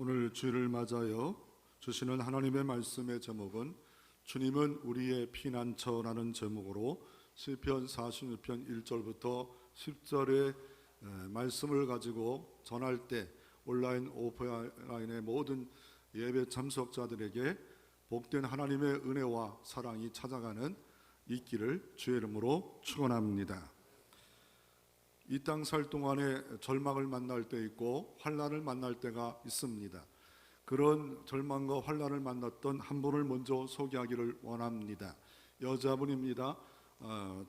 오늘 주일을 맞아요 주시는 하나님의 말씀의 제목은 주님은 우리의 피난처라는 제목으로 시편 46편 1절부터 10절의 말씀을 가지고 전할 때 온라인 오프라인의 모든 예배 참석자들에게 복된 하나님의 은혜와 사랑이 찾아가는 있기를 주의 이름으로 축원합니다. 이 땅 살 동안에 절망을 만날 때 있고 환난을 만날 때가 있습니다. 그런 절망과 환난을 만났던 한 분을 먼저 소개하기를 원합니다. 여자분입니다.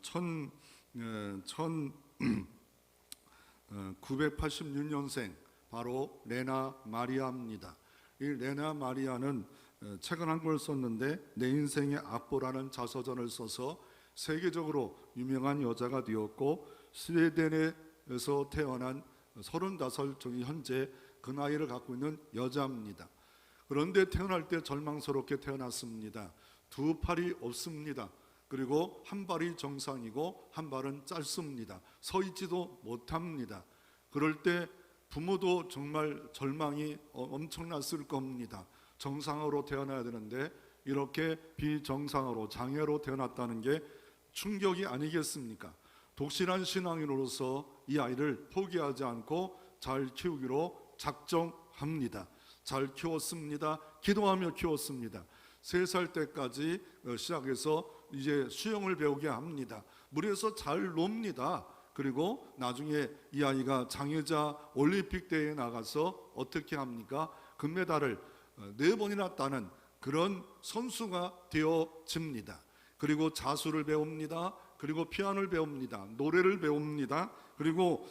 1986년생 바로 레나 마리아입니다. 이 레나 마리아는 책을 한 권 썼는데 내 인생의 악보라는 자서전을 써서 세계적으로 유명한 여자가 되었고 스웨덴에서 태어난 35 저기 현재 그 나이를 갖고 있는 여자입니다. 그런데 태어날 때 절망스럽게 태어났습니다. 두 팔이 없습니다. 그리고 한 발이 정상이고 한 발은 짧습니다. 서 있지도 못합니다. 그럴 때 부모도 정말 절망이 엄청났을 겁니다. 정상으로 태어나야 되는데 이렇게 비정상으로 장애로 태어났다는 게 충격이 아니겠습니까? 독실한 신앙인으로서 이 아이를 포기하지 않고 잘 키우기로 작정합니다. 잘 키웠습니다. 기도하며 키웠습니다. 3살 때까지 시작해서 이제 수영을 배우게 합니다. 물에서 잘 놉니다. 그리고 나중에 이 아이가 장애자 올림픽 대회에 나가서 어떻게 합니까? 금메달을 4번이나 따는 그런 선수가 되어집니다. 그리고 자수를 배웁니다. 그리고 피아노를 배웁니다. 노래를 배웁니다. 그리고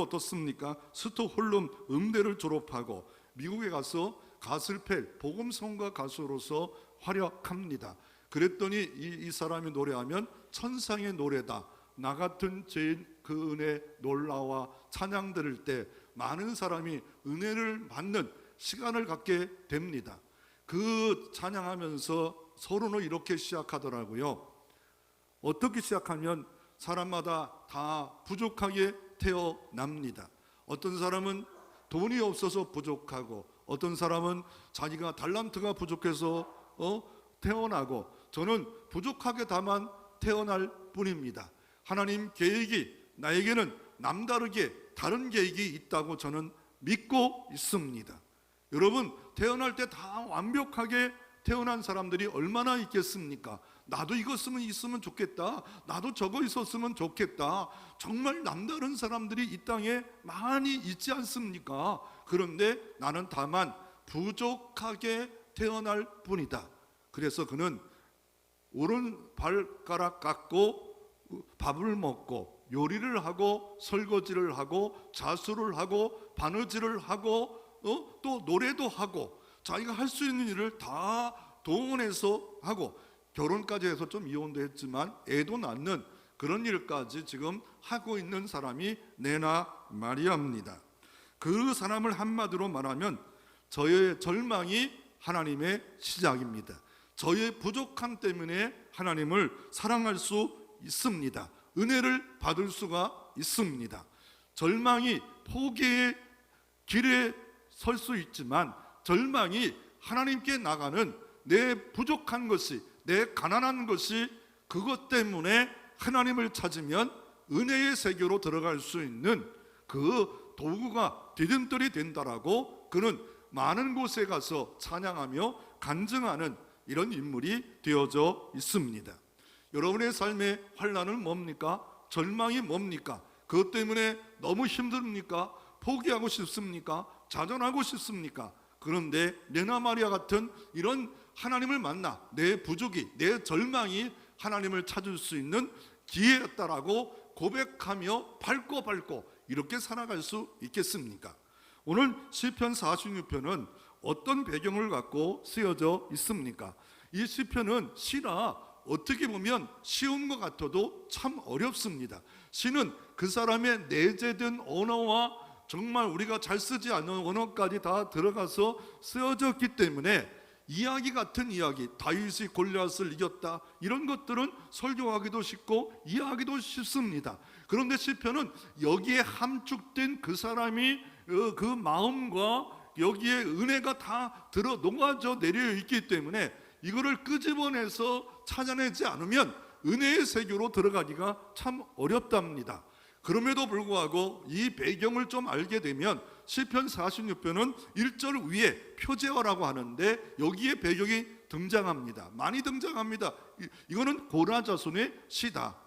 어떻습니까? 스톡홀름 음대를 졸업하고 미국에 가서 가슬펠 복음성가 가수로서 활약합니다. 그랬더니 이 사람이 노래하면 천상의 노래다. 나 같은 죄인 그 은혜 놀라와 찬양 들을 때 많은 사람이 은혜를 받는 시간을 갖게 됩니다. 그 찬양하면서 서로는 이렇게 시작하더라고요. 어떻게 시작하면 사람마다 다 부족하게 태어납니다. 어떤 사람은 돈이 없어서 부족하고 어떤 사람은 자기가 달란트가 부족해서 태어나고 저는 부족하게 다만 태어날 뿐입니다. 하나님 계획이 나에게는 남다르게 다른 계획이 있다고 저는 믿고 있습니다. 여러분 태어날 때 다 완벽하게 태어난 사람들이 얼마나 있겠습니까? 나도 이거 있으면 좋겠다. 나도 저거 있었으면 좋겠다. 정말 남다른 사람들이 이 땅에 많이 있지 않습니까? 그런데 나는 다만 부족하게 태어날 뿐이다. 그래서 그는 오른발가락 깎고 밥을 먹고 요리를 하고 설거지를 하고 자수를 하고 바느질을 하고 또 노래도 하고 자기가 할 수 있는 일을 다 동원해서 하고 결혼까지 해서 좀 이혼도 했지만 애도 낳는 그런 일까지 지금 하고 있는 사람이 레나 마리아입니다. 그 사람을 한마디로 말하면 저의 절망이 하나님의 시작입니다. 저의 부족함 때문에 하나님을 사랑할 수 있습니다. 은혜를 받을 수가 있습니다. 절망이 포기의 길에 설 수 있지만 절망이 하나님께 나가는 내 부족한 것이 내 가난한 것이 그것 때문에 하나님을 찾으면 은혜의 세계로 들어갈 수 있는 그 도구가 디딤돌이 된다라고 그는 많은 곳에 가서 찬양하며 간증하는 이런 인물이 되어져 있습니다. 여러분의 삶의 환난은 뭡니까? 절망이 뭡니까? 그것 때문에 너무 힘듭니까? 포기하고 싶습니까? 자전하고 싶습니까? 그런데 레나 마리아 같은 이런 하나님을 만나 내 부족이 내 절망이 하나님을 찾을 수 있는 기회였다라고 고백하며 밟고 이렇게 살아갈 수 있겠습니까? 오늘 시편 46편은 어떤 배경을 갖고 쓰여져 있습니까? 이 시편은 시라 어떻게 보면 쉬운 것 같아도 참 어렵습니다. 시는 그 사람의 내재된 언어와 정말 우리가 잘 쓰지 않는 언어까지 다 들어가서 쓰여졌기 때문에 이야기 같은 이야기, 다윗이 골리앗을 이겼다 이런 것들은 설교하기도 쉽고 이해하기도 쉽습니다. 그런데 시편은 여기에 함축된 그 사람이 그 마음과 여기에 은혜가 다 들어 녹아져 내려 있기 때문에 이거를 끄집어내서 찾아내지 않으면 은혜의 세계로 들어가기가 참 어렵답니다. 그럼에도 불구하고 이 배경을 좀 알게 되면 시편 46편은 1절 위에 표제어라고 하는데 여기에 배경이 등장합니다. 많이 등장합니다. 이거는 고라 자손의 시다.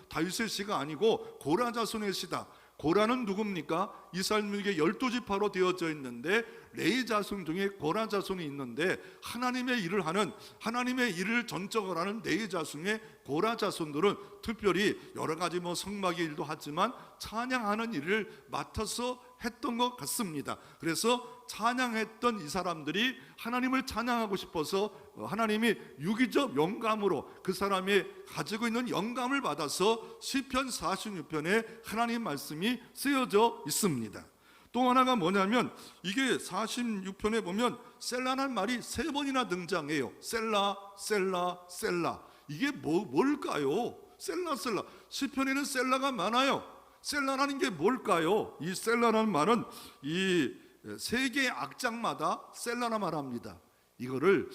다윗의 시가 아니고 고라 자손의 시다. 고라는 누굽니까? 이스라엘민에게 12지파로 되어져 있는데 레위 자손 중에 고라 자손이 있는데 하나님의 일을 하는, 하나님의 일을 전적으로 하는 레위 자손의 고라 자손들은 특별히 여러 가지 성막의 일도 하지만 찬양하는 일을 맡아서 했던 것 같습니다. 그래서 찬양했던 이 사람들이 하나님을 찬양하고 싶어서 하나님이 유기적 영감으로 그 사람이 가지고 있는 영감을 받아서 시편 46편에 하나님 말씀이 쓰여져 있습니다. 또 하나가 뭐냐면 이게 46편에 보면 셀라라는 말이 3번이나 등장해요. 셀라, 셀라, 셀라. 이게 뭘까요? 셀라, 셀라. 시편에는 셀라가 많아요. 셀라라는 게 뭘까요? 이 셀라라는 말은 이 세계 악장마다 셀라라 말합니다. 이거를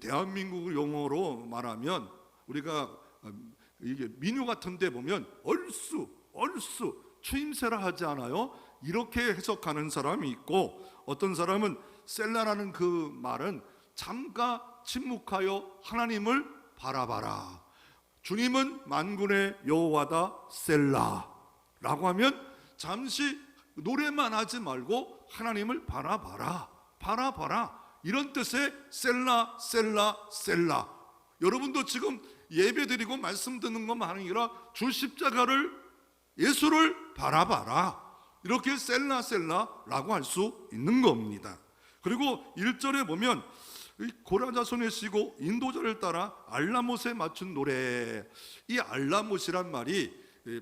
대한민국 용어로 말하면 우리가 이게 민요 같은 데 보면 얼쑤 추임새라 하지 않아요? 이렇게 해석하는 사람이 있고, 어떤 사람은 셀라라는 그 말은 잠깐 침묵하여 하나님을 바라봐라. 주님은 만군의 여호와다 셀라라고 하면 잠시 노래만 하지 말고 하나님을 바라봐라. 이런 뜻의 셀라. 여러분도 지금 예배 드리고 말씀 듣는 것만 아니라 주 십자가를, 예수를 바라봐라. 이렇게 셀라라고 할 수 있는 겁니다. 그리고 1절에 보면 고라 자손의 시고 인도자를 따라 알라못에 맞춘 노래. 이 알라못이란 말이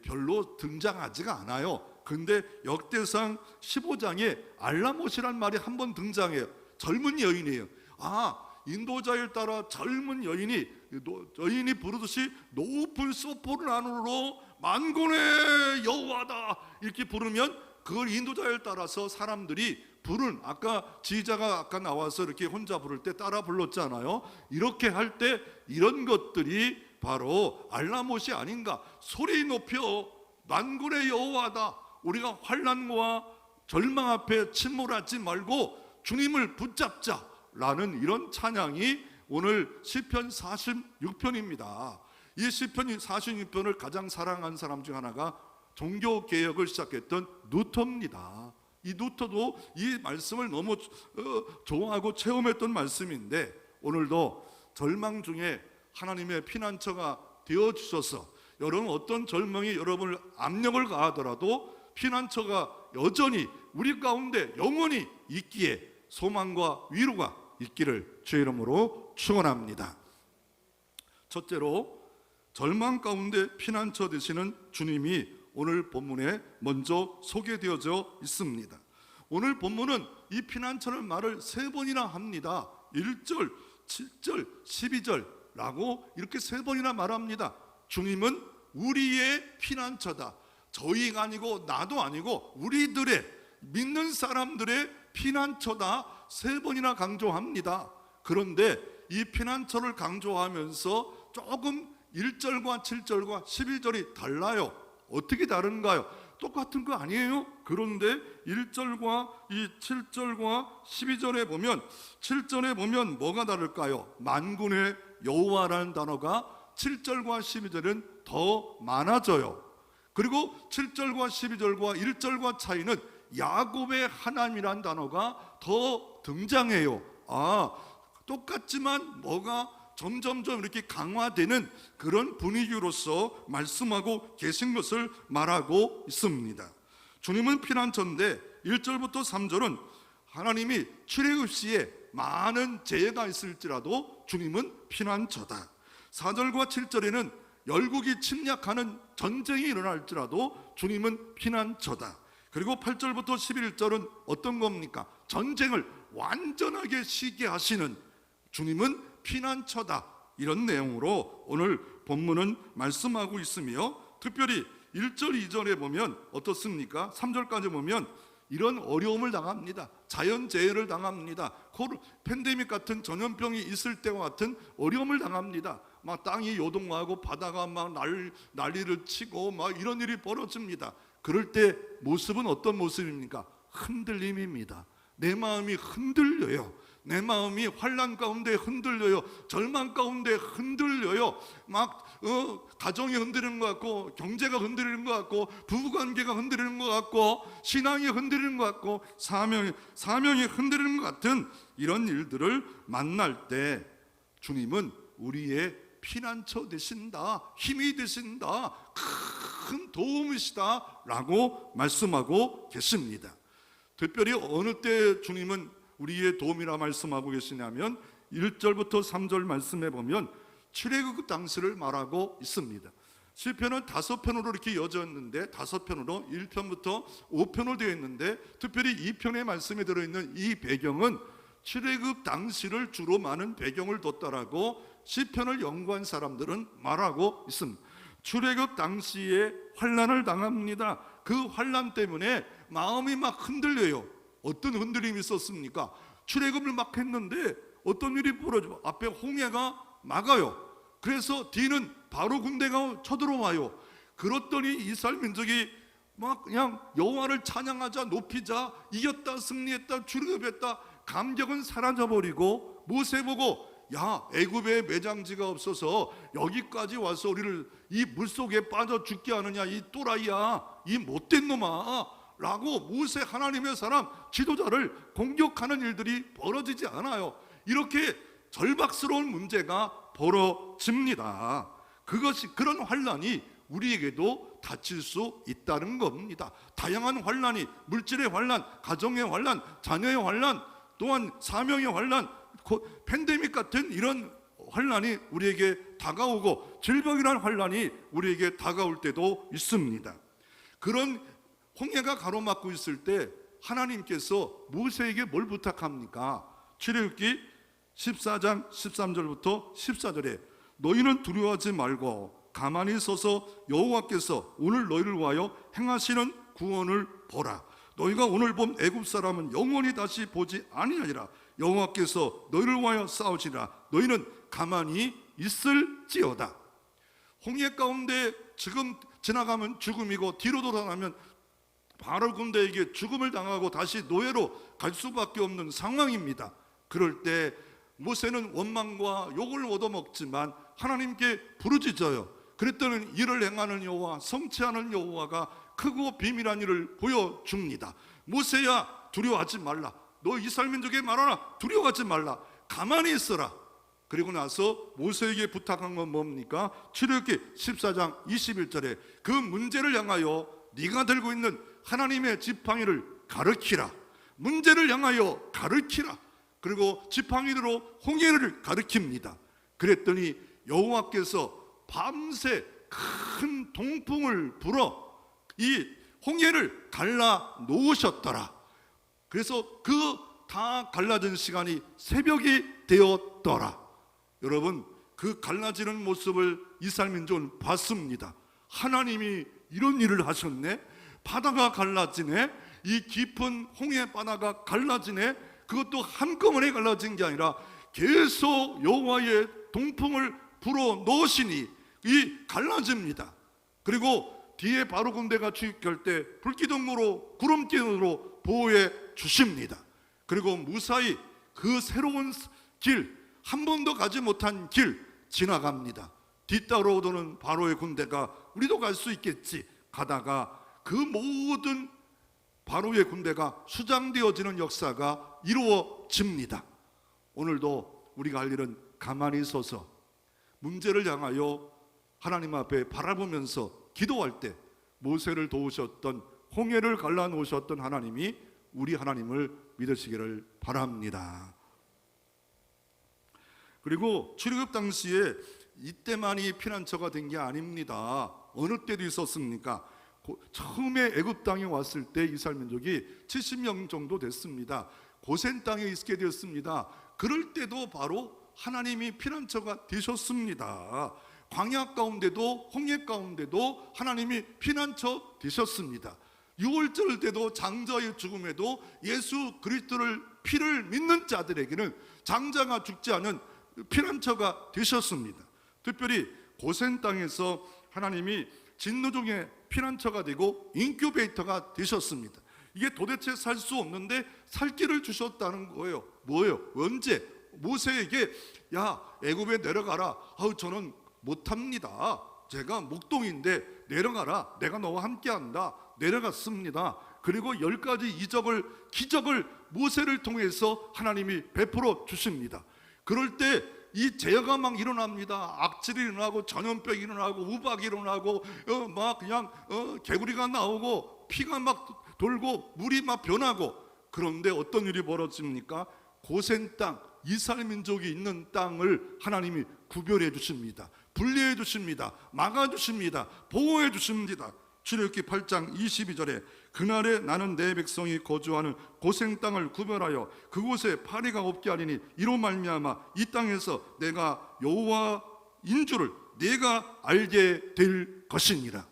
별로 등장하지가 않아요. 근데 역대상 15장에 알라못이란 말이 한 번 등장해요. 젊은 여인이에요. 인도자를 따라 젊은 여인이 부르듯이 높은 소프라노로 만군의 여호와다 이렇게 부르면 그걸 인도자를 따라서 사람들이 부른, 아까 지휘자가 아까 나와서 이렇게 혼자 부를 때 따라 불렀잖아요. 이렇게 할 때 이런 것들이 바로 알라못이 아닌가. 소리 높여 만군의 여호와다. 우리가 환난과 절망 앞에 침몰하지 말고 주님을 붙잡자라는 이런 찬양이 오늘 시편 46편입니다. 이 시편 46편을 가장 사랑한 사람 중 하나가 종교개혁을 시작했던 루터입니다. 이 루터도 이 말씀을 너무 좋아하고 체험했던 말씀인데, 오늘도 절망 중에 하나님의 피난처가 되어주셔서 여러분 어떤 절망이 여러분을 압력을 가하더라도 피난처가 여전히 우리 가운데 영원히 있기에 소망과 위로가 있기를 주의 이름으로 축원합니다. 첫째로 절망 가운데 피난처 되시는 주님이 오늘 본문에 먼저 소개되어져 있습니다. 오늘 본문은 이 피난처를 말을 3번이나 합니다. 1절, 7절, 12절라고 이렇게 3번이나 말합니다. 주님은 우리의 피난처다. 저희가 아니고 나도 아니고 우리들의, 믿는 사람들의 피난처다. 3번이나 강조합니다. 그런데 이 피난처를 강조하면서 조금 1절과 7절과 12절이 달라요. 어떻게 다른가요? 똑같은 거 아니에요? 그런데 1절과 이 7절과 12절에 보면, 7절에 보면 뭐가 다를까요? 만군의 여호와라는 단어가 7절과 12절은 더 많아져요. 그리고 7절과 12절과 1절과 차이는 야곱의 하나님이라는 단어가 더 등장해요. 똑같지만 뭐가 점점점 이렇게 강화되는 그런 분위기로서 말씀하고 계신 것을 말하고 있습니다. 주님은 피난처인데 1절부터 3절은 하나님이 출애굽 시에 많은 재해가 있을지라도 주님은 피난처다. 4절과 7절에는 열국이 침략하는 전쟁이 일어날지라도 주님은 피난처다. 그리고 8절부터 11절은 어떤 겁니까? 전쟁을 완전하게 쉬게 하시는 주님은 피난처다. 이런 내용으로 오늘 본문은 말씀하고 있으며, 특별히 1절 2절에 보면 어떻습니까? 3절까지 보면 이런 어려움을 당합니다. 자연재해를 당합니다. 팬데믹 같은 전염병이 있을 때와 같은 어려움을 당합니다. 막 땅이 요동하고 바다가 막 난리를 치고 막 이런 일이 벌어집니다. 그럴 때 모습은 어떤 모습입니까? 흔들림입니다. 내 마음이 흔들려요. 내 마음이 환난 가운데 흔들려요. 절망 가운데 흔들려요. 막 가정이 흔들리는 것 같고, 경제가 흔들리는 것 같고, 부부관계가 흔들리는 것 같고, 신앙이 흔들리는 것 같고, 사명이 흔들리는 것 같은 이런 일들을 만날 때 주님은 우리의 피난처 되신다, 힘이 되신다, 큰 도움이시다 라고 말씀하고 계십니다. 특별히 어느 때 주님은 우리의 도움이라 말씀하고 계시냐면 1절부터 3절 말씀해 보면 출애굽 당시를 말하고 있습니다. 시편은 5편으로 이렇게 이어졌는데 5편으로 1편부터 5편으로 되어 있는데 특별히 2편의 말씀에 들어있는 이 배경은 출애굽 당시를 주로 많은 배경을 뒀다라고 시편을 연구한 사람들은 말하고 있습니다. 출애굽 당시에 환난을 당합니다. 그 환난 때문에 마음이 막 흔들려요. 어떤 흔들림이 있었습니까? 출애굽을 막 했는데 어떤 일이 벌어져? 앞에 홍해가 막아요. 그래서 뒤는 바로 군대가 쳐들어와요. 그렇더니 이스라엘 민족이 막 그냥 여호와를 찬양하자, 높이자, 이겼다, 승리했다, 출애굽했다, 감격은 사라져버리고 모세 보고, 야, 애굽에 매장지가 없어서 여기까지 와서 우리를 이 물속에 빠져 죽게 하느냐, 이 또라이야, 이 못된 놈아 라고 모세, 하나님의 사람, 지도자를 공격하는 일들이 벌어지지 않아요. 이렇게 절박스러운 문제가 벌어집니다. 그런 환난이 우리에게도 닥칠 수 있다는 겁니다. 다양한 환난이, 물질의 환난, 가정의 환난, 자녀의 환난, 또한 사명의 환난, 팬데믹 같은 이런 환난이 우리에게 다가오고, 질병이라는 환난이 우리에게 다가올 때도 있습니다. 그런 홍해가 가로막고 있을 때 하나님께서 모세에게 뭘 부탁합니까? 출애굽기 14장 13절부터 14절에 너희는 두려워하지 말고 가만히 서서 여호와께서 오늘 너희를 위하여 행하시는 구원을 보라. 너희가 오늘 본 애굽 사람은 영원히 다시 보지 아니하리라. 여호와께서 너희를 위하여 싸우시라. 너희는 가만히 있을지어다. 홍해 가운데 지금 지나가면 죽음이고, 뒤로 돌아가면 바로 군대에게 죽음을 당하고 다시 노예로 갈 수밖에 없는 상황입니다. 그럴 때 모세는 원망과 욕을 얻어먹지만 하나님께 부르짖어요. 그랬더니 이를 행하는 여호와, 성취하는 여호와가 크고 비밀한 일을 보여줍니다. 모세야, 두려워하지 말라. 너 이스라엘 민족에게 말하라. 두려워하지 말라. 가만히 있어라. 그리고 나서 모세에게 부탁한 건 뭡니까? 출애굽기 14장 21절에 그 문제를 향하여 네가 들고 있는 하나님의 지팡이를 가르치라. 문제를 향하여 가르치라. 그리고 지팡이로 홍해를 가르칩니다. 그랬더니 여호와께서 밤새 큰 동풍을 불어 이 홍해를 갈라 놓으셨더라. 그래서 그 다 갈라진 시간이 새벽이 되었더라. 여러분, 그 갈라지는 모습을 이스라엘 민족은 봤습니다. 하나님이 이런 일을 하셨네. 바다가 갈라지네. 이 깊은 홍해 바다가 갈라지네. 그것도 한꺼번에 갈라진 게 아니라 계속 여호와의 동풍을 불어 넣으시니 이 갈라집니다. 그리고 뒤에 바로 군대가 출입할 때 불기둥으로, 구름기둥으로 보호해 주십니다. 그리고 무사히 그 새로운 길, 한 번도 가지 못한 길 지나갑니다. 뒤따라오던 바로의 군대가 우리도 갈 수 있겠지 가다가 그 모든 바로의 군대가 수장되어지는 역사가 이루어집니다. 오늘도 우리가 할 일은 가만히 서서 문제를 향하여 하나님 앞에 바라보면서 기도할 때 모세를 도우셨던, 홍해를 갈라놓으셨던 하나님이 우리 하나님을 믿으시기를 바랍니다. 그리고 출애굽 당시에 이때만이 피난처가 된 게 아닙니다. 어느 때도 있었습니까? 처음에 애굽 땅에 왔을 때 이스라엘 민족이 70명 정도 됐습니다. 고센 땅에 있게 되었습니다. 그럴 때도 바로 하나님이 피난처가 되셨습니다. 광야 가운데도, 홍해 가운데도 하나님이 피난처 되셨습니다. 유월절 때도 장자의 죽음에도 예수 그리스도를 피를 믿는 자들에게는 장자가 죽지 않은 피난처가 되셨습니다. 특별히 고센 땅에서 하나님이 진노종의 피난처가 되고 인큐베이터가 되셨습니다. 이게 도대체 살 수 없는데 살 길을 주셨다는 거예요. 뭐예요? 언제? 모세에게 야 애굽에 내려가라. 저는 못합니다. 제가 목동인데 내려가라. 내가 너와 함께한다. 내려갔습니다. 그리고 10가지 기적을 모세를 통해서 하나님이 베풀어 주십니다. 그럴 때 이 재해가 막 일어납니다. 악질이 일어나고 전염병이 일어나고 우박이 일어나고 막 그냥 개구리가 나오고 피가 막 돌고 물이 막 변하고, 그런데 어떤 일이 벌어집니까? 고센 땅, 이스라엘 민족이 있는 땅을 하나님이 구별해 주십니다. 분리해 주십니다. 막아 주십니다. 보호해 주십니다. 출애굽기 8장 22절에 그날에 나는 내 백성이 거주하는 고센 땅을 구별하여 그곳에 파리가 없게 하리니 이로 말미암아 이 땅에서 내가 여호와인 줄을 내가 알게 될 것이니라.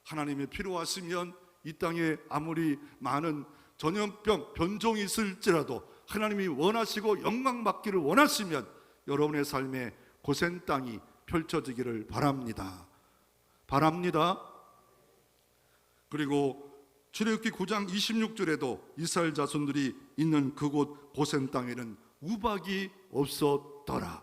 하나님이 필요하시면 이 땅에 아무리 많은 전염병 변종이 있을지라도 하나님이 원하시고 영광 받기를 원하시면 여러분의 삶에 고센 땅이 펼쳐지기를 바랍니다. 그리고 출애굽기 9장 26절에도 이스라엘 자손들이 있는 그곳 고센 땅에는 우박이 없었더라.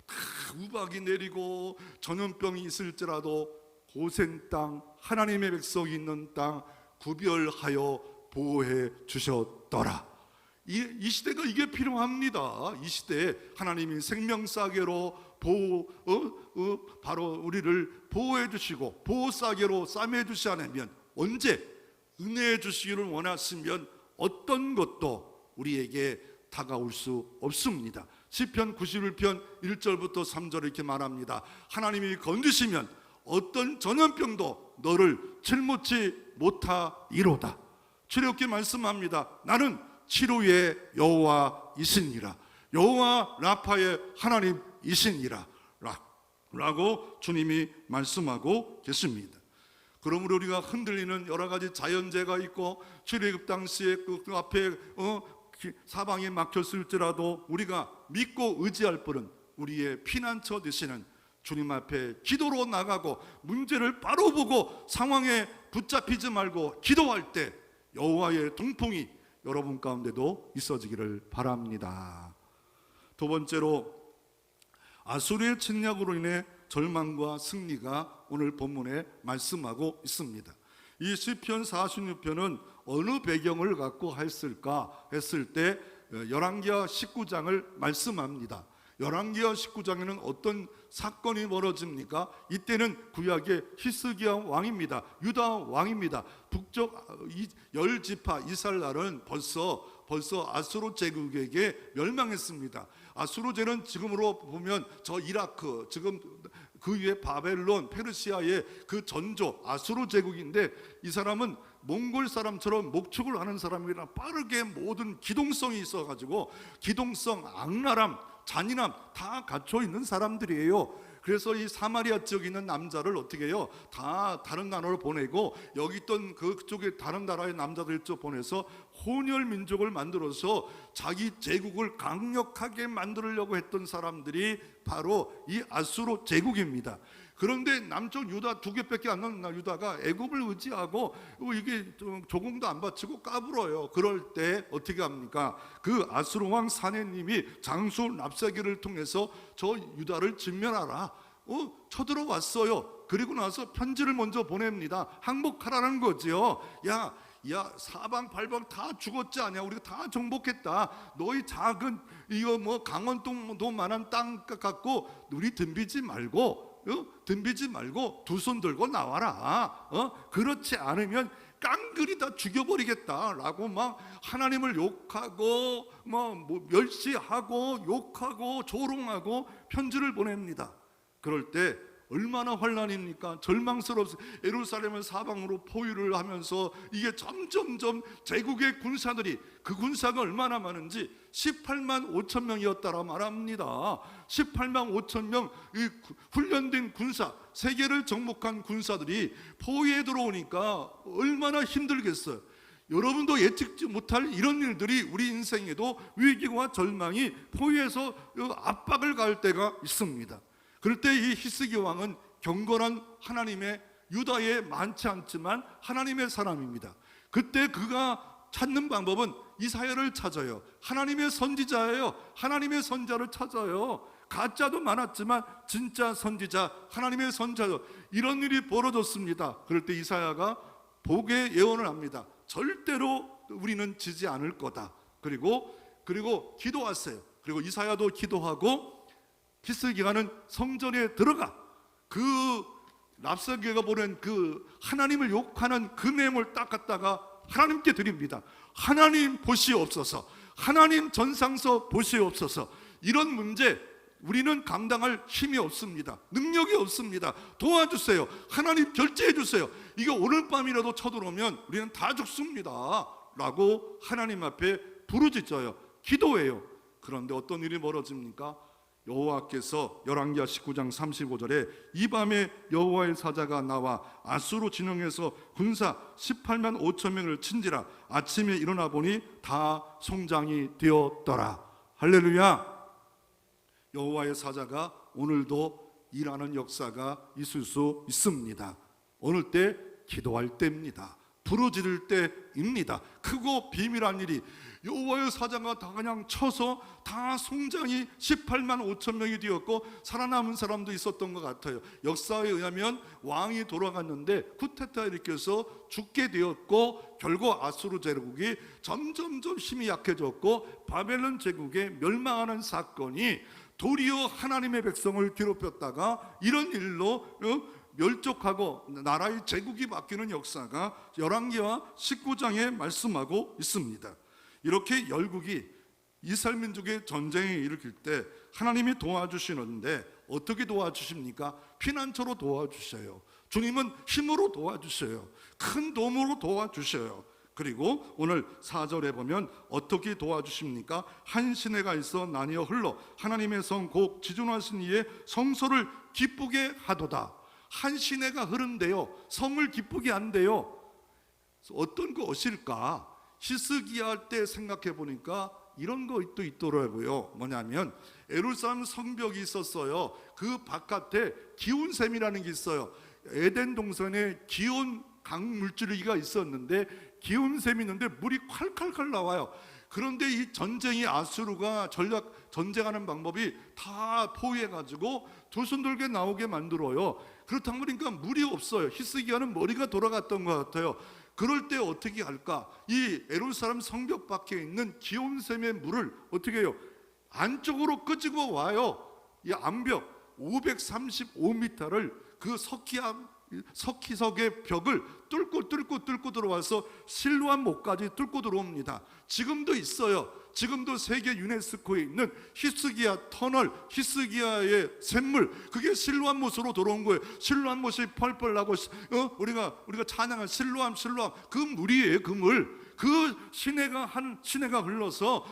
다 우박이 내리고 전염병이 있을지라도 고센 땅, 하나님의 백성이 있는 땅 구별하여 보호해 주셨더라. 이 시대가 이게 필요합니다. 이 시대에 하나님이 생명싸개로 바로 우리를 보호해 주시고 보호싸개로 싸매 주시 않으면 언제 은혜해 주시기를 원하시면 어떤 것도 우리에게 다가올 수 없습니다. 시편 91편 1절부터 3절 이렇게 말합니다. 하나님이 건드시면 어떤 전염병도 너를 칠무치 못하리로다. 출애굽기 말씀합니다. 나는 치료의 여호와이시니라. 여호와 라파의 하나님이시니라 라고 주님이 말씀하고 계십니다. 그러므로 우리가 흔들리는 여러 가지 자연재해가 있고 출애굽 당시에 그 앞에 사방이 막혔을지라도 우리가 믿고 의지할 분은 우리의 피난처 되시는 주님 앞에 기도로 나가고 문제를 바로 보고 상황에 붙잡히지 말고 기도할 때 여호와의 동풍이 여러분 가운데도 있어지기를 바랍니다. 두 번째로 아수르의 침략으로 인해 절망과 승리가 오늘 본문에 말씀하고 있습니다. 이 시편 46편은 어느 배경을 갖고 했을까 했을 때 열왕기하 19장을 말씀합니다. 열왕기하 19장에는 어떤 사건이 벌어집니까? 이때는 구약의 히스기야 왕입니다. 유다 왕입니다. 북쪽 10지파 이스라엘 나라는 벌써 아수르 제국에게 멸망했습니다. 아수르제는 지금으로 보면 저 이라크, 지금 그 위에 바벨론, 페르시아의 그 전조 아수르 제국인데, 이 사람은 몽골 사람처럼 목축을 하는 사람이라 빠르게 모든 기동성이 있어가지고 기동성, 악랄함, 잔인함 다 갖춰 있는 사람들이에요. 그래서 이 사마리아 지역에 있는 남자를 어떻게 해요? 다 다른 나라로 보내고 여기 있던 그쪽에 다른 나라의 남자들 쪽 보내서 혼혈 민족을 만들어서 자기 제국을 강력하게 만들려고 했던 사람들이 바로 이 아수르 제국입니다. 그런데 남쪽 유다 두 개밖에 안 남는 유다가 애굽을 의지하고 이게 조공도 안 바치고 까불어요. 그럴 때 어떻게 합니까? 그 아수르 왕 사내님이 장수 랍사기를 통해서 저 유다를 진멸하라 쳐들어왔어요. 그리고 나서 편지를 먼저 보냅니다. 항복하라는 거죠. 야 사방 팔방 다 죽었지 않냐? 우리가 다 정복했다. 너희 작은 이거 뭐 강원도도 만한 땅 갖고 우리 덤비지 말고 두 손 들고 나와라. 그렇지 않으면 깡그리 다 죽여버리겠다라고 막 하나님을 욕하고 뭐 멸시하고 욕하고 조롱하고 편지를 보냅니다. 그럴 때 얼마나 환란입니까? 절망스럽습니다. 예루살렘을 사방으로 포위를 하면서 이게 점점점 제국의 군사들이, 그 군사가 얼마나 많은지 18만 5천 명이었다라 말합니다. 18만 5천 명, 이 훈련된 군사, 세계를 정복한 군사들이 포위에 들어오니까 얼마나 힘들겠어요. 여러분도 예측지 못할 이런 일들이 우리 인생에도 위기와 절망이 포위에서 압박을 가할 때가 있습니다. 그럴 때 이 히스기 왕은 경건한 하나님의, 유다에 많지 않지만 하나님의 사람입니다. 그때 그가 찾는 방법은 이사야를 찾아요. 하나님의 선지자예요. 하나님의 선자를 찾아요. 가짜도 많았지만 진짜 선지자, 하나님의 선자죠. 이런 일이 벌어졌습니다. 그럴 때 이사야가 복의 예언을 합니다. 절대로 우리는 지지 않을 거다. 그리고 기도하세요. 그리고 이사야도 기도하고 히스기야는 성전에 들어가 그 랍사게가 보낸 그 하나님을 욕하는 그 뇌물 딱 갖다가 하나님께 드립니다. 하나님 보시옵소서, 하나님 전상서 보시옵소서. 이런 문제 우리는 감당할 힘이 없습니다. 능력이 없습니다. 도와주세요. 하나님 결제해 주세요. 이게 오늘 밤이라도 쳐들어오면 우리는 다 죽습니다 라고 하나님 앞에 부르짖어요. 기도해요. 그런데 어떤 일이 벌어집니까? 여호와께서 열왕기하 19장 35절에 이 밤에 여호와의 사자가 나와 아수르 진영에서 군사 18만 5천 명을 친지라 아침에 일어나 보니 다 송장이 되었더라. 할렐루야. 여호와의 사자가 오늘도 일하는 역사가 있을 수 있습니다. 어느 때? 기도할 때입니다. 부르짖을 때입니다. 크고 비밀한 일이 여호와의 사자가 다 그냥 쳐서 다 송장이 18만 5천 명이 되었고 살아남은 사람도 있었던 것 같아요. 역사에 의하면 왕이 돌아갔는데 쿠데타 일으켜서 죽게 되었고 결국 아수르 제국이 점점점 힘이 약해졌고 바벨론 제국에 멸망하는 사건이 도리어 하나님의 백성을 괴롭혔다가 이런 일로 멸족하고 나라의 제국이 바뀌는 역사가 열왕기하 19장에 말씀하고 있습니다. 이렇게 열국이 이스라엘 민족의 전쟁에 일으킬 때 하나님이 도와주시는데 어떻게 도와주십니까? 피난처로 도와주셔요. 주님은 힘으로 도와주셔요. 큰 도움으로 도와주셔요. 그리고 오늘 4절에 보면 어떻게 도와주십니까? 한 시내가 있어 나뉘어 흘러 하나님의 성 곧 지존하신 이의 성소를 기쁘게 하도다. 한 시내가 흐른대요. 성을 기쁘게 한대요. 어떤 것일까? 히스기야 때 생각해 보니까 이런 것도 있더라고요. 뭐냐면 예루살렘 성벽이 있었어요. 그 바깥에 기온샘이라는 게 있어요. 에덴 동산에 기온 강물줄기가 있었는데 기온샘이 있는데 물이 콸콸콸 나와요. 그런데 이 전쟁이 아수르가 전쟁하는 방법이 다 포위해가지고 두 손 들게 나오게 만들어요. 그렇다 보니까 물이 없어요. 히스기야는 머리가 돌아갔던 것 같아요. 그럴 때 어떻게 할까? 이 예루살렘 성벽 밖에 있는 기온샘의 물을 어떻게 해요? 안쪽으로 끄집어 와요. 이 암벽 535m를 그 석희석의 벽을 뚫고 들어와서 실로암 목까지 뚫고 들어옵니다. 지금도 있어요. 지금도 세계 유네스코에 있는 히스기야 터널, 히스기야의 샘물, 그게 실로암 못으로 들어온 거예요. 실로암 못이 펄펄 나고 우리가 찬양한 실로암 그 물이에요. 그 물. 그 시내가 흘러서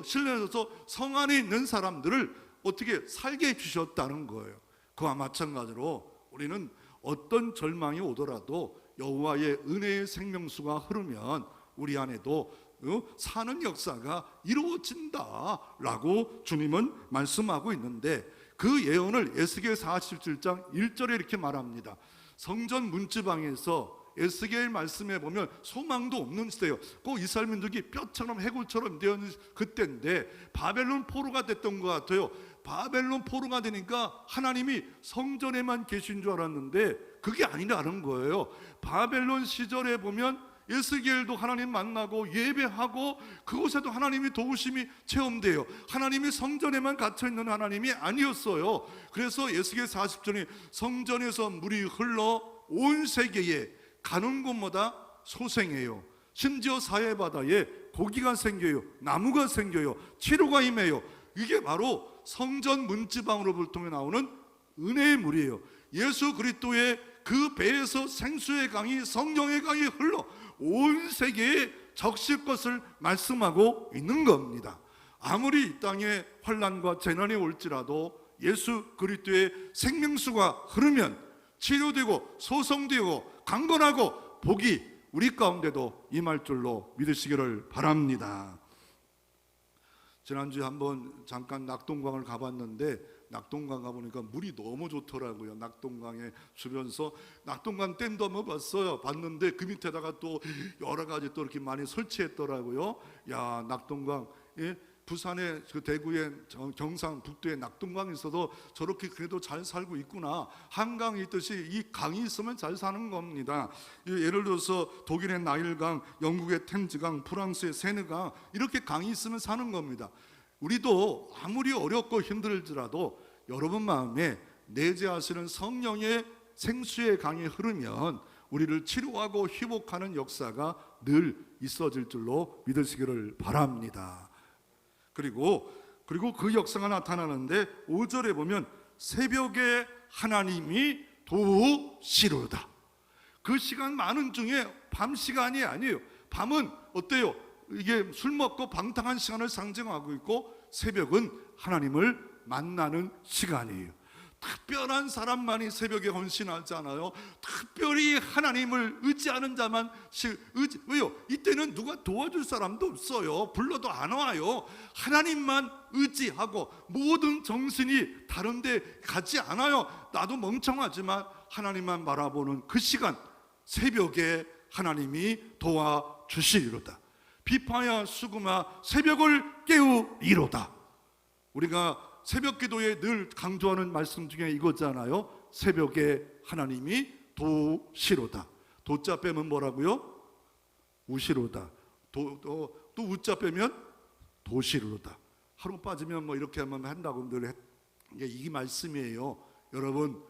실내에서 성 안에 있는 사람들을 어떻게 살게 해주셨다는 거예요. 그와 마찬가지로 우리는 어떤 절망이 오더라도 여호와의 은혜의 생명수가 흐르면 우리 안에도 사는 역사가 이루어진다라고 주님은 말씀하고 있는데 그 예언을 에스겔 47장 1절에 이렇게 말합니다. 성전 문지방에서 에스겔 말씀에 보면 소망도 없는 시대예요. 꼭 이스라엘 민족이 뼈처럼 해골처럼 되어 있는 그때인데 바벨론 포로가 됐던 것 같아요. 바벨론 포로가 되니까 하나님이 성전에만 계신 줄 알았는데 그게 아니라는 거예요. 바벨론 시절에 보면 에스겔도 하나님 만나고 예배하고 그곳에도 하나님이 도우심이 체험돼요. 하나님이 성전에만 갇혀있는 하나님이 아니었어요. 그래서 에스겔 40절에 성전에서 물이 흘러 온 세계에 가는 곳마다 소생해요. 심지어 사해바다에 고기가 생겨요. 나무가 생겨요. 치료가 임해요. 이게 바로 성전 문지방으로 통해 나오는 은혜의 물이에요. 예수 그리스도의 그 배에서 생수의 강이, 성령의 강이 흘러 온 세계에 적실 것을 말씀하고 있는 겁니다. 아무리 이 땅에 환난과 재난이 올지라도 예수 그리스도의 생명수가 흐르면 치료되고 소성되고 강건하고 복이 우리 가운데도 임할 줄로 믿으시기를 바랍니다. 지난주에 한번 잠깐 낙동강을 가봤는데, 낙동강 가보니까 물이 너무 좋더라고요. 낙동강에 주변서 낙동강 댐도 한번 봤는데 그 밑에다가 또 여러 가지 또 이렇게 많이 설치했더라고요. 야, 낙동강, 부산의 그 대구의 경상북도의 낙동강이 있어도 저렇게 그래도 잘 살고 있구나. 한강이 있듯이 이 강이 있으면 잘 사는 겁니다. 예를 들어서 독일의 나일강, 영국의 템즈강, 프랑스의 세느강, 이렇게 강이 있으면 사는 겁니다. 우리도 아무리 어렵고 힘들지라도 여러분 마음에 내재하시는 성령의 생수의 강이 흐르면 우리를 치료하고 회복하는 역사가 늘 있어질 줄로 믿으시기를 바랍니다. 그리고 그 역사가 나타나는데 5절에 보면 새벽에 하나님이 도우시로다. 그 시간 많은 중에 밤 시간이 아니에요. 밤은 어때요? 이게 술 먹고 방탕한 시간을 상징하고 있고, 새벽은 하나님을 만나는 시간이에요. 특별한 사람만이 새벽에 헌신하잖아요. 특별히 하나님을 의지하는 자만 왜요? 이때는 누가 도와줄 사람도 없어요. 불러도 안 와요. 하나님만 의지하고 모든 정신이 다른 데 가지 않아요. 나도 멍청하지만 하나님만 바라보는 그 시간, 새벽에 하나님이 도와주시리로다. 비파야 수구마 새벽을 깨우리로다. 우리가 새벽 기도에 늘 강조하는 말씀 중에 이거잖아요. 새벽에 하나님이 도시로다. 도자 빼면 뭐라고요? 우시로다. 또 우자 빼면 도시로다. 하루 빠지면 뭐 이렇게 하면 한다고 늘 이게 말씀이에요. 여러분,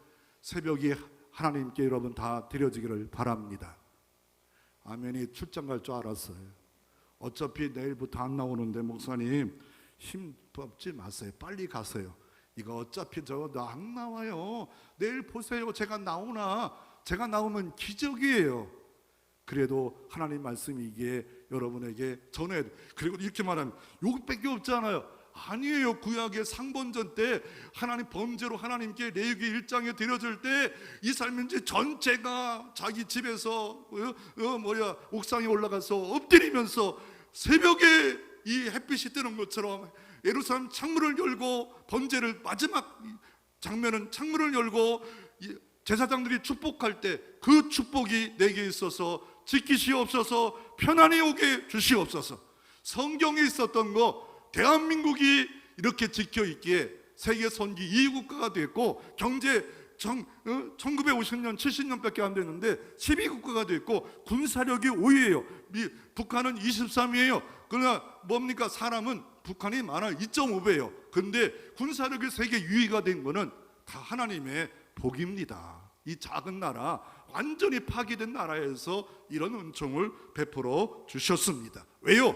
새벽이 하나님께 여러분 다 드려지기를 바랍니다. 아멘이 출장 갈 줄 알았어요. 어차피 내일부터 안 나오는데 목사님 힘 뽑지 마세요. 빨리 가세요. 이거 어차피 저 안 나와요. 내일 보세요. 제가 나오나. 제가 나오면 기적이에요. 그래도 하나님 말씀이 이게 여러분에게 전해. 그리고 이렇게 말하면 요것밖에 없잖아요. 아니에요. 구약의 상본전 때 하나님 범죄로 하나님께 레위기 1장에 드려질 때 이 삶인지 전체가 자기 집에서 옥상에 올라가서 엎드리면서 새벽에 이 햇빛이 뜨는 것처럼 예루살렘 창문을 열고, 번제를 마지막 장면은 창문을 열고 제사장들이 축복할 때 그 축복이 내게 있어서 지키시옵소서, 편안히 오게 주시옵소서. 성경에 있었던 거 대한민국이 이렇게 지켜 있기에 세계 선기 2위 국가가 됐고, 경제 1950년 70년밖에 안 됐는데 12위 국가가 됐고, 군사력이 5위예요. 북한은 23위예요. 그러나 뭡니까? 사람은 북한이 많아 2.5배예요. 근데 군사력이 세계 2위가 된 거는 다 하나님의 복입니다. 이 작은 나라, 완전히 파괴된 나라에서 이런 은총을 베풀어 주셨습니다. 왜요?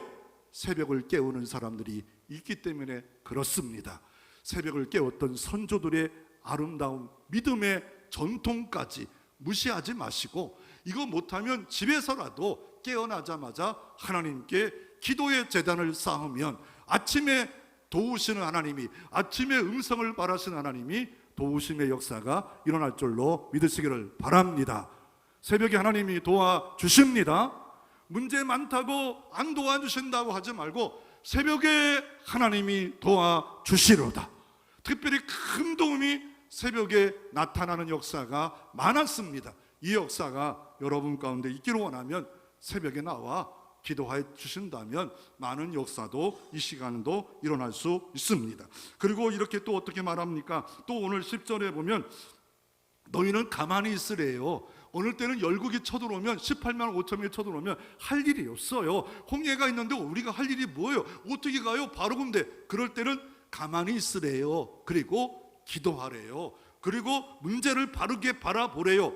새벽을 깨우는 사람들이 있기 때문에 그렇습니다. 새벽을 깨웠던 선조들의 아름다운 믿음의 전통까지 무시하지 마시고, 이거 못하면 집에서라도 깨어나자마자 하나님께 기도의 제단을 쌓으면 아침에 도우시는 하나님이, 아침에 음성을 바라시는 하나님이 도우심의 역사가 일어날 줄로 믿으시기를 바랍니다. 새벽에 하나님이 도와주십니다. 문제 많다고 안 도와주신다고 하지 말고 새벽에 하나님이 도와주시로다. 특별히 큰 도움이 새벽에 나타나는 역사가 많았습니다. 이 역사가 여러분 가운데 있기를 원하면 새벽에 나와 기도해 주신다면 많은 역사도 이 시간도 일어날 수 있습니다. 그리고 이렇게 또 어떻게 말합니까? 또 오늘 10절에 보면 너희는 가만히 있으래요. 어느 때는 열국이 쳐들어오면 18만 5천명이 쳐들어오면 할 일이 없어요. 홍해가 있는데 우리가 할 일이 뭐예요? 어떻게 가요? 바로 군대. 그럴 때는 가만히 있으래요. 그리고 기도하래요. 그리고 문제를 바르게 바라보래요.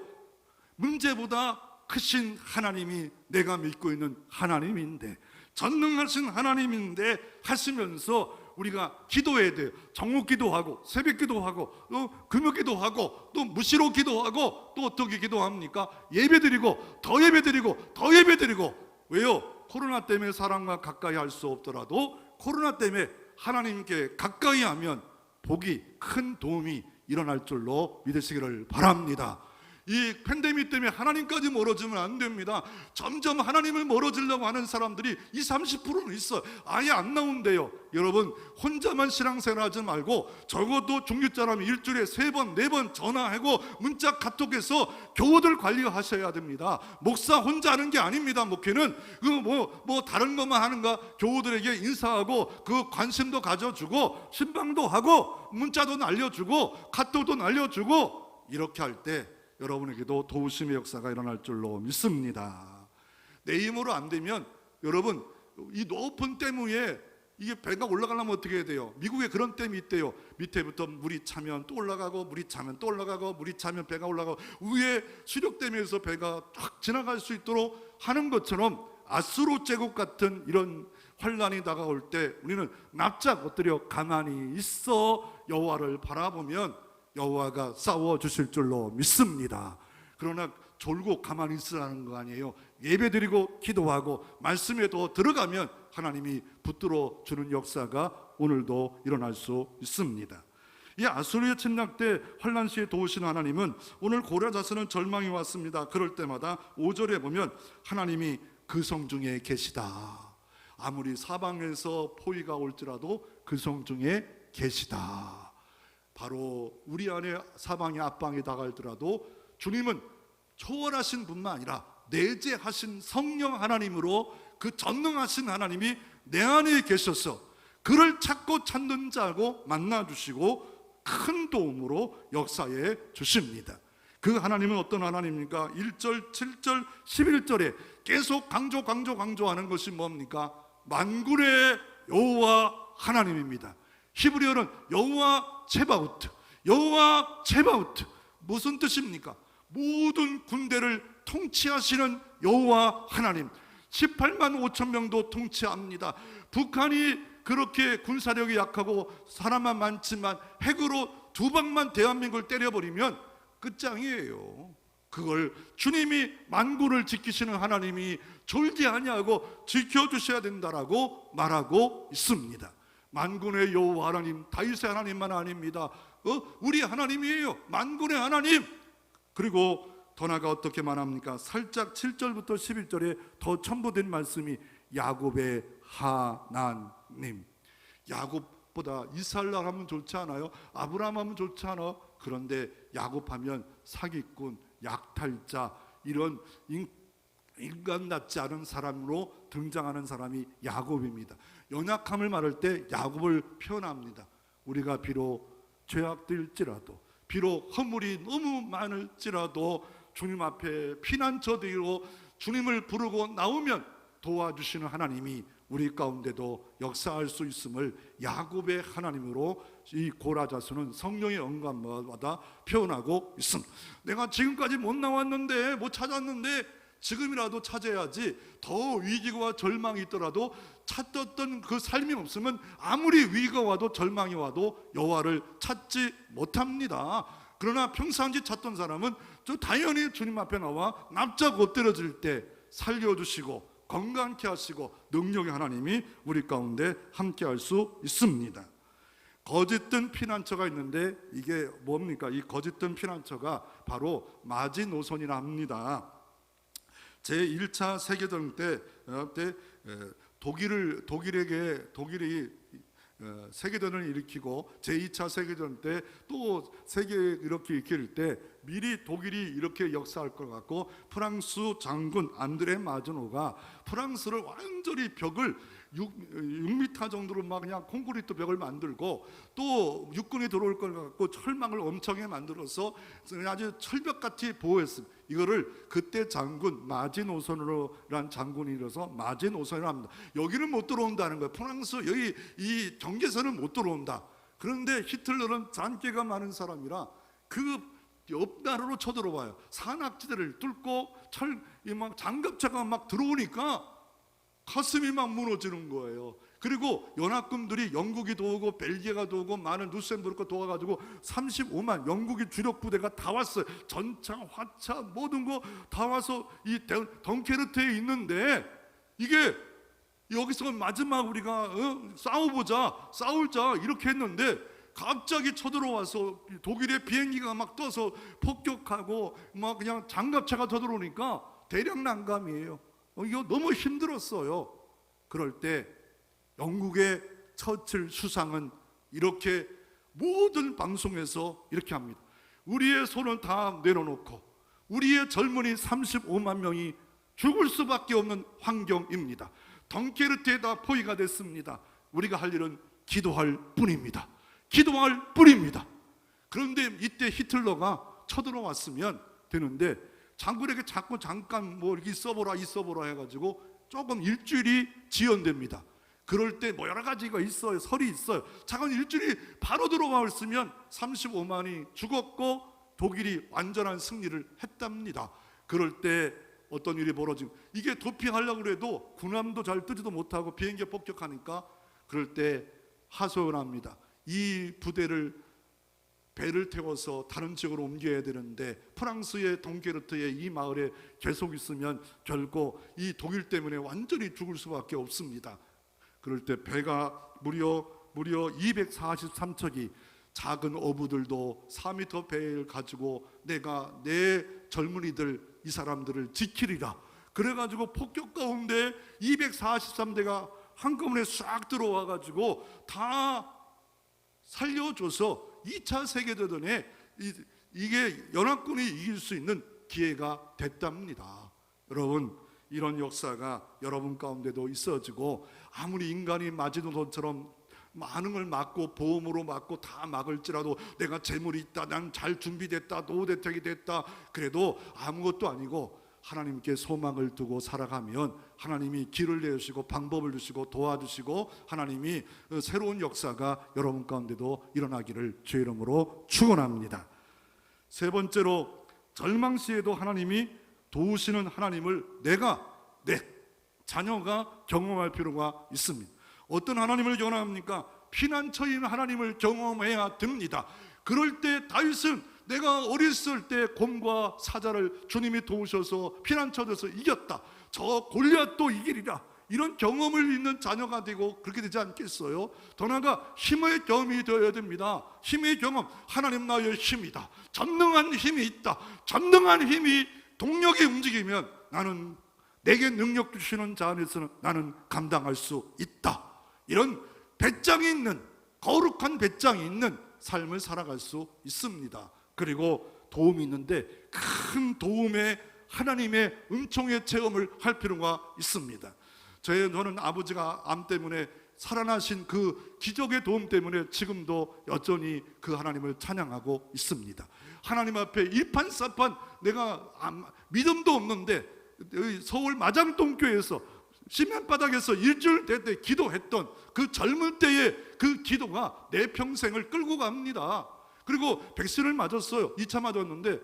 문제보다 크신 하나님이 내가 믿고 있는 하나님인데, 전능하신 하나님인데 하시면서 우리가 기도해야 돼요. 정오 기도하고 새벽 기도하고 또 금요 기도하고 또 무시로 기도하고 또 어떻게 기도합니까? 예배드리고 더 예배드리고 더 예배드리고. 왜요? 코로나 때문에 사람과 가까이 할 수 없더라도 코로나 때문에 하나님께 가까이 하면 복이 큰 도움이 일어날 줄로 믿으시기를 바랍니다. 이 팬데믹 때문에 하나님까지 멀어지면 안 됩니다. 점점 하나님을 멀어지려고 하는 사람들이 20-30%는 있어요. 아예 안 나온대요. 여러분, 혼자만 신앙생활하지 말고 적어도 중직자라면 일주일에 3번, 4번 전화하고 문자 카톡해서 교우들 관리하셔야 됩니다. 목사 혼자 하는 게 아닙니다. 목회는 뭐 다른 것만 하는가? 교우들에게 인사하고 그 관심도 가져주고 신방도 하고 문자도 날려주고 카톡도 날려주고 이렇게 할 때 여러분에게도 도우심의 역사가 일어날 줄로 믿습니다. 내 힘으로 안 되면 여러분, 이 높은 댐 위에 이게 배가 올라가려면 어떻게 해야 돼요? 미국에 그런 댐이 있대요. 밑에부터 물이 차면 또 올라가고 물이 차면 또 올라가고 물이 차면 배가 올라가고 위에 수력댐에서 배가 쫙 지나갈 수 있도록 하는 것처럼 아수르 제국 같은 이런 환란이 다가올 때 우리는 납작 엎드려 가만히 있어 여호와를 바라보면 여호와가 싸워주실 줄로 믿습니다. 그러나 졸고 가만히 있으라는 거 아니에요. 예배드리고 기도하고 말씀에 더 들어가면 하나님이 붙들어 주는 역사가 오늘도 일어날 수 있습니다. 이 아수르의 침략 때 환난 시에 도우신 하나님은 오늘 고라자스는 절망이 왔습니다. 그럴 때마다 5절에 보면 하나님이 그 성 중에 계시다. 아무리 사방에서 포위가 올지라도 그 성 중에 계시다. 바로 우리 안에 사방의 압방이 다가오더라도 주님은 초월하신 분만 아니라 내재하신 성령 하나님으로 그 전능하신 하나님이 내 안에 계셔서 그를 찾고 찾는 자고 만나주시고 큰 도움으로 역사해 주십니다. 그 하나님은 어떤 하나님입니까? 1절, 7절, 11절에 계속 강조하는 것이 뭡니까? 만군의 여호와 하나님입니다. 히브리어는 여호와 체바우트, 여호와 체바우트. 무슨 뜻입니까? 모든 군대를 통치하시는 여호와 하나님. 18만 5천 명도 통치합니다. 북한이 그렇게 군사력이 약하고 사람만 많지만 핵으로 2방만 대한민국을 때려버리면 끝장이에요. 그걸 주님이 만군을 지키시는 하나님이 졸지 아니하고 지켜주셔야 된다라고 말하고 있습니다. 만군의 여호와 하나님, 다윗의 하나님만 아닙니다. 우리 하나님이에요. 만군의 하나님. 그리고 더 나아가 어떻게 말합니까? 살짝 7절부터 11절에 더 첨부된 말씀이 야곱의 하나님. 야곱보다 이스라엘 하면 좋지 않아요? 아브라함 하면 좋지 않아? 그런데 야곱하면 사기꾼, 약탈자, 이런 인간답지 않은 사람으로 등장하는 사람이 야곱입니다. 연약함을 말할 때 야곱을 표현합니다. 우리가 비록 죄악들일지라도, 비록 허물이 너무 많을지라도 주님 앞에 피난처되고 주님을 부르고 나오면 도와주시는 하나님이 우리 가운데도 역사할 수 있음을 야곱의 하나님으로 이 고라자스는 성령의 영감마다 표현하고 있습니다. 내가 지금까지 못 나왔는데, 못 찾았는데 지금이라도 찾아야지. 더 위기와 절망이 있더라도 찾았던 그 삶이 없으면 아무리 위기가 와도 절망이 와도 여호와를 찾지 못합니다. 그러나 평상시 찾던 사람은 저 당연히 주님 앞에 나와 납작 엎드려질 때 살려주시고 건강케 하시고 능력의 하나님이 우리 가운데 함께 할 수 있습니다. 거짓된 피난처가 있는데 이게 뭡니까? 이 거짓된 피난처가 바로 마지노선이라 합니다. 제1차 세계대전 때 독일이 세계대전을 일으키고 제2차 세계대전 때 또 세계 이렇게 일으킬 때 미리 독일이 이렇게 역사할 것 같고 프랑스 장군 안드레 마즈노가 프랑스를 완전히 벽을 6m 정도로 막 그냥 콘크리트 벽을 만들고 또 육군이 들어올 것 같고 철망을 엄청나게 만들어서 아주 철벽같이 보호했습니다. 이거를 그때 장군 마지노선으로란 장군이 일어서 마지노선이라 합니다. 여기는 못 들어온다는 거예요. 프랑스 여기 이 경계선은 못 들어온다. 그런데 히틀러는 잔꾀가 많은 사람이라 그 옆 나라로 쳐들어와요. 산악지대를 뚫고 막 장갑차가 막 들어오니까 가슴이 막 무너지는 거예요. 그리고 연합군들이 영국이 도우고 벨기에가 도우고 많은 루셈부르크가 도와가지고 35만 영국이 주력 부대가 다 왔어요. 전차, 화차 모든 거 다 와서 이 덩케르트에 있는데, 이게 여기서 마지막 우리가 싸우자 이렇게 했는데 갑자기 쳐들어와서 독일의 비행기가 막 떠서 폭격하고 막 그냥 장갑차가 쳐들어오니까 대량 난감이에요. 이거 너무 힘들었어요. 그럴 때 영국의 처칠 수상은 이렇게 모든 방송에서 이렇게 합니다. 우리의 손을 다 내려놓고 우리의 젊은이 35만 명이 죽을 수밖에 없는 환경입니다. 덩케르트에다 포위가 됐습니다. 우리가 할 일은 기도할 뿐입니다. 기도할 뿐입니다. 그런데 이때 히틀러가 쳐들어왔으면 되는데 장군에게 자꾸 잠깐 뭐 이렇게 있어보라 해가지고 조금 일주일이 지연됩니다. 그럴 때 뭐 여러 가지가 있어요. 설이 있어요. 장군 일주일이 바로 들어왔으면 35만이 죽었고 독일이 완전한 승리를 했답니다. 그럴 때 어떤 일이 벌어지고, 이게 도피하려고 해도 군함도 잘 뜨지도 못하고 비행기가 폭격하니까 그럴 때 하소연합니다. 이 부대를 배를 태워서 다른 지역으로 옮겨야 되는데 프랑스의 덩케르트의 이 마을에 계속 있으면 결국 이 독일 때문에 완전히 죽을 수밖에 없습니다. 그럴 때 배가 무려 243척이, 작은 어부들도 4m 배를 가지고 내가 내 젊은이들 이 사람들을 지키리라 그래가지고 폭격 가운데 243대가 한꺼번에 싹 들어와 가지고 다 살려줘서 2차 세계대전에 이게 연합군이 이길 수 있는 기회가 됐답니다. 여러분, 이런 역사가 여러분 가운데도 있어지고, 아무리 인간이 마지노선처럼 많은 걸 막고 보험으로 막고 다 막을지라도 내가 재물이 있다, 난 잘 준비됐다, 노후대책이 됐다, 그래도 아무것도 아니고 하나님께 소망을 두고 살아가면 하나님이 길을 내주시고 방법을 주시고 도와주시고 하나님이 새로운 역사가 여러분 가운데도 일어나기를 주의 이름으로 축원합니다. 세 번째로, 절망 시에도 하나님이 도우시는 하나님을 내 자녀가 경험할 필요가 있습니다. 어떤 하나님을 경험합니까? 피난처인 하나님을 경험해야 됩니다. 그럴 때 다윗은 내가 어렸을 때 곰과 사자를 주님이 도우셔서 피난처 돼서 이겼다, 저 골리앗도 이기리라, 이런 경험을 있는 자녀가 되고 그렇게 되지 않겠어요? 더 나아가 힘의 경험이 되어야 됩니다. 힘의 경험, 하나님 나의 힘이다, 전능한 힘이 있다, 전능한 힘이 동력이 움직이면 나는, 내게 능력 주시는 자 안에서는 나는 감당할 수 있다, 이런 배짱이 있는, 거룩한 배짱이 있는 삶을 살아갈 수 있습니다. 그리고 도움이 있는데 큰 도움의 하나님의 은총의 체험을 할 필요가 있습니다. 저는 아버지가 암 때문에 살아나신 그 기적의 도움 때문에 지금도 여전히 그 하나님을 찬양하고 있습니다. 하나님 앞에 일판사판 내가 믿음도 없는데 서울 마장동교회에서 시멘바닥에서 일주일 때 기도했던 그 젊을 때의 그 기도가 내 평생을 끌고 갑니다. 그리고 백신을 맞았어요. 2차 맞았는데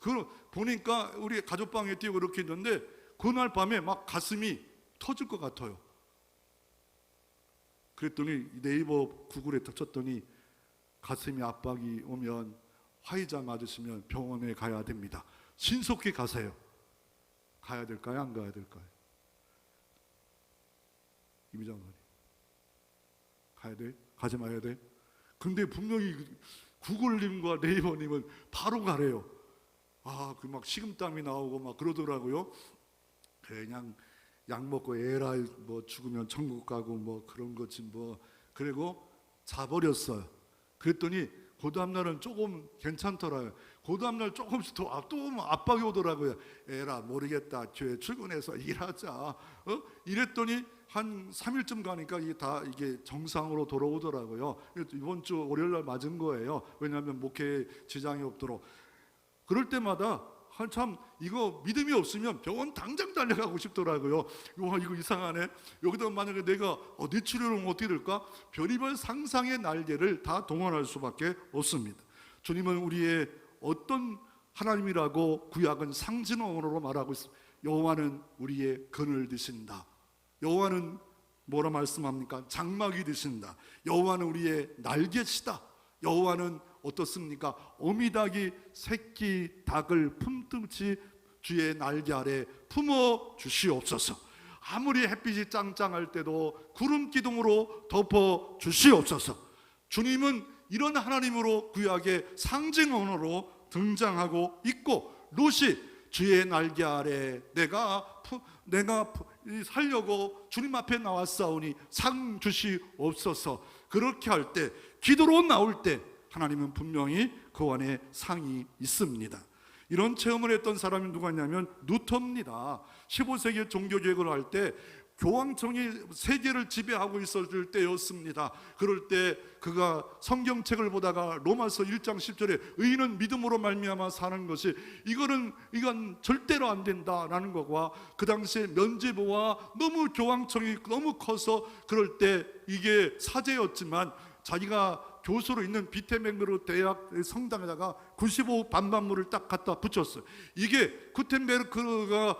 그 보니까 우리 가족방에 띄우고 이렇게 있는데 그날 밤에 막 가슴이 터질 것 같아요. 그랬더니 네이버 구글에 쳤더니 가슴이 압박이 오면 화이자 맞으시면 병원에 가야 됩니다. 신속히 가세요. 가야 될까요? 안 가야 될까요? 이미장관이 가야 돼? 가지 마야 돼? 근데 분명히 구글님과 네이버님은 바로 가래요. 그 막 식은땀이 나오고 막 그러더라고요. 그냥 약 먹고 에라 뭐 죽으면 천국 가고 뭐 그런 거지 뭐. 그리고 자버렸어요. 그랬더니 그 다음날은 조금 괜찮더라고요. 그 다음날 조금씩 또 압박이 오더라고요. 에라 모르겠다, 교회 출근해서 일하자. 이랬더니 한 3일쯤 가니까 이게 정상으로 돌아오더라고요. 이번 주 월요일날 맞은 거예요. 왜냐하면 목회에 지장이 없도록. 그럴 때마다 한참 이거 믿음이 없으면 병원 당장 달려가고 싶더라고요. 이거 이상하네. 여기다 만약에 내가 내 치료는 어떻게 될까? 별의별 상상의 날개를 다 동원할 수밖에 없습니다. 주님은 우리의 어떤 하나님이라고 구약은 상징어로 말하고 있습니다. 여호와는 우리의 근을 드신다. 여호와는 뭐라 말씀합니까? 장막이 되신다. 여호와는 우리의 날개시다. 여호와는 어떻습니까? 어미닭이 새끼 닭을 품듯이 주의 날개 아래 품어 주시옵소서. 아무리 햇빛이 짱짱할 때도 구름 기둥으로 덮어 주시옵소서. 주님은 이런 하나님으로 구약의 상징 언어로 등장하고 있고, 롯이 주의 날개 아래 내가 살려고 주님 앞에 나왔사오니 상 주시옵소서. 그렇게 할 때, 기도로 나올 때 하나님은 분명히 그 안에 상이 있습니다. 이런 체험을 했던 사람이 누구냐면 루터입니다. 15세기 종교개혁을 할 때 교황청이 세계를 지배하고 있었을 때였습니다. 그럴 때 그가 성경책을 보다가 로마서 1장 10절에 의인은 믿음으로 말미암아 사는 것이 이건 절대로 안 된다라는 것과, 그 당시에 면죄부와 너무 교황청이 너무 커서 그럴 때 이게 사제였지만 자기가 교수로 있는 비텐베르크 대학 성당에다가 95 반반물을 딱 갖다 붙였어요. 이게 구텐베르크가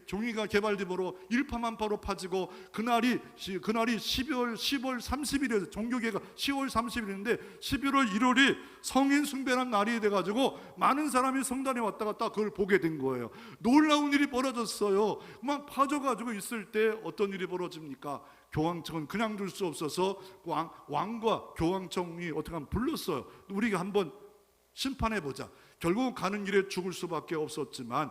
종이가 개발됨으로 일파만파로 파지고 그날이 10월 30일에 종교개가 10월 30일인데 11월 1월이 성인 숭배라는 날이 돼가지고 많은 사람이 성당에 왔다 갔다 그걸 보게 된 거예요. 놀라운 일이 벌어졌어요. 막 파져가지고 있을 때 어떤 일이 벌어집니까? 교황청은 그냥 둘 수 없어서 왕과 교황청이 어떻게 하면 불렀어요. 우리가 한번 심판해보자. 결국 가는 길에 죽을 수밖에 없었지만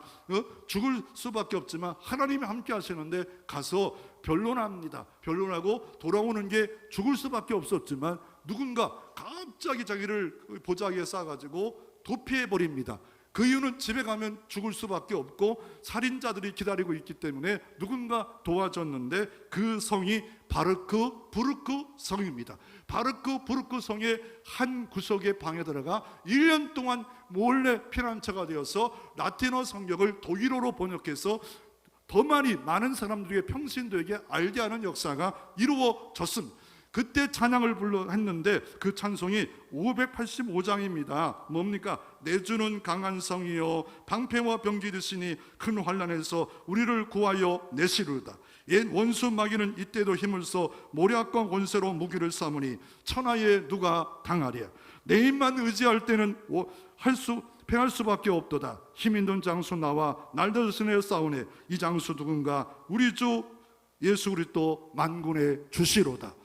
하나님이 함께 하시는데 가서 변론합니다. 변론하고 돌아오는 게 죽을 수밖에 없었지만 누군가 갑자기 자기를 보자기에 싸가지고 도피해버립니다. 그 이유는 집에 가면 죽을 수밖에 없고 살인자들이 기다리고 있기 때문에 누군가 도와줬는데, 그 성이 부르크 성입니다. 부르크 성의 한 구석의 방에 들어가 1년 동안 몰래 피난처가 되어서 라틴어 성경을 독일어로 번역해서 더 많은 사람들에게 평신도에게 알게 하는 역사가 이루어졌습니다. 그때 찬양을 했는데 그 찬송이 585장입니다. 뭡니까? 내 주는 강한 성이요 방패와 병기 드시니 큰 환난에서 우리를 구하여 내시르다. 옛 원수 마귀는 이때도 힘을 써 모략과 권세로 무기를 삼으니 천하에 누가 당하랴. 내 힘만 의지할 때는 패할 수밖에 없도다. 힘 있는 장수 나와 날더스네 싸우네. 이 장수 누군가? 우리 주 예수 그리스도 만군의 주시로다.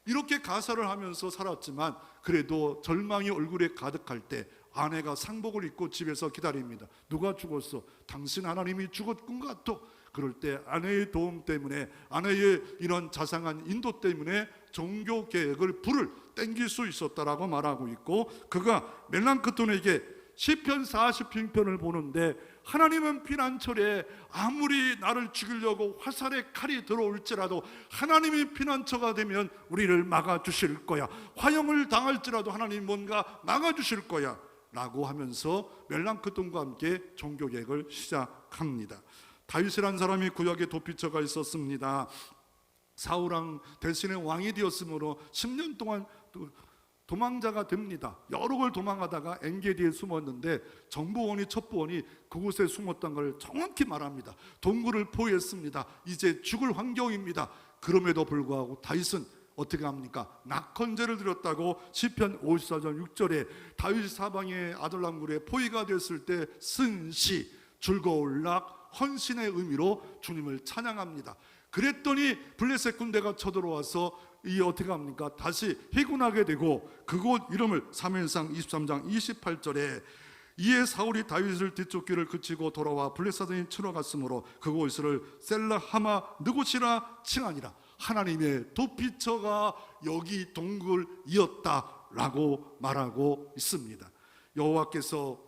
이렇게 가사를 하면서 살았지만 그래도 절망이 얼굴에 가득할 때 아내가 상복을 입고 집에서 기다립니다. 누가 죽었어? 당신 하나님이 죽었군 같아. 그럴 때 아내의 도움 때문에, 아내의 이런 자상한 인도 때문에 종교개혁을 불을 땡길 수 있었다라고 말하고 있고, 그가 멜랑크톤에게 시편 40편을 보는데 하나님은 피난처에 아무리 나를 죽이려고 화살의 칼이 들어올지라도 하나님이 피난처가 되면 우리를 막아주실 거야. 화형을 당할지라도 하나님 뭔가 막아주실 거야 라고 하면서 멜랑크톤과 함께 종교개혁을 시작합니다. 다윗이라는 사람이 구약에 도피처가 있었습니다. 사울왕 대신에 왕이 되었으므로 10년 동안 도망자가 됩니다. 여러 걸 도망하다가 엔게디에 숨었는데 정보원이 첩보원이 그곳에 숨었던 걸 정확히 말합니다. 동굴을 포위했습니다. 이제 죽을 환경입니다. 그럼에도 불구하고 다윗은 어떻게 합니까? 낙헌제를 드렸다고 시편 54장 6절에 다윗 사방의 아들람굴에 포위가 됐을 때 쓴 시 즐거울락 헌신의 의미로 주님을 찬양합니다. 그랬더니 블레셋 군대가 쳐들어와서 이 어떻게 합니까? 다시 해군하게 되고 그곳 이름을 사무엘상 23장 28절에 이에 사울이 다윗을 뒤쫓기를 그치고 돌아와 블레셋이 치러갔으므로 그곳을 셀라하마 느곳이라 칭하니라. 하나님의 도피처가 여기 동굴이었다라고 말하고 있습니다. 여호와께서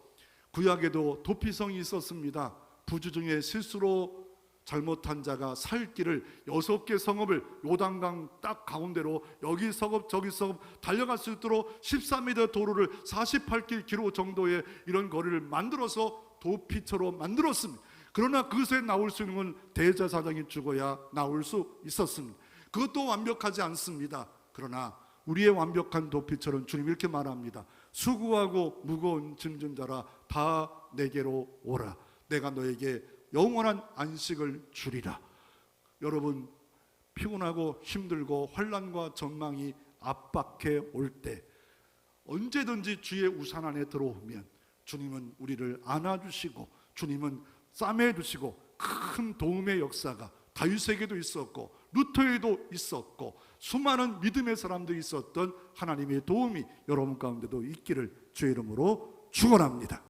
구약에도 도피성이 있었습니다. 부주 중에 실수로 잘못한 자가 살 길을 6개 성읍을 요단강 딱 가운데로 여기 성읍 저기 성읍 달려갈 수 있도록 13m 도로를 48km 정도의 이런 거리를 만들어서 도피처로 만들었습니다. 그러나 그것에 나올 수 있는 건 대제사장이 죽어야 나올 수 있었습니다. 그것도 완벽하지 않습니다. 그러나 우리의 완벽한 도피처는 주님이 이렇게 말합니다. 수고하고 무거운 짐진 자라 다 내게로 오라. 내가 너에게 영원한 안식을 주리라. 여러분, 피곤하고 힘들고 환난과 전망이 압박해 올 때 언제든지 주의 우산 안에 들어오면 주님은 우리를 안아주시고 주님은 싸매주시고 큰 도움의 역사가 다윗에게도 있었고 루터에도 있었고 수많은 믿음의 사람들이 있었던 하나님의 도움이 여러분 가운데도 있기를 주의 이름으로 축원합니다.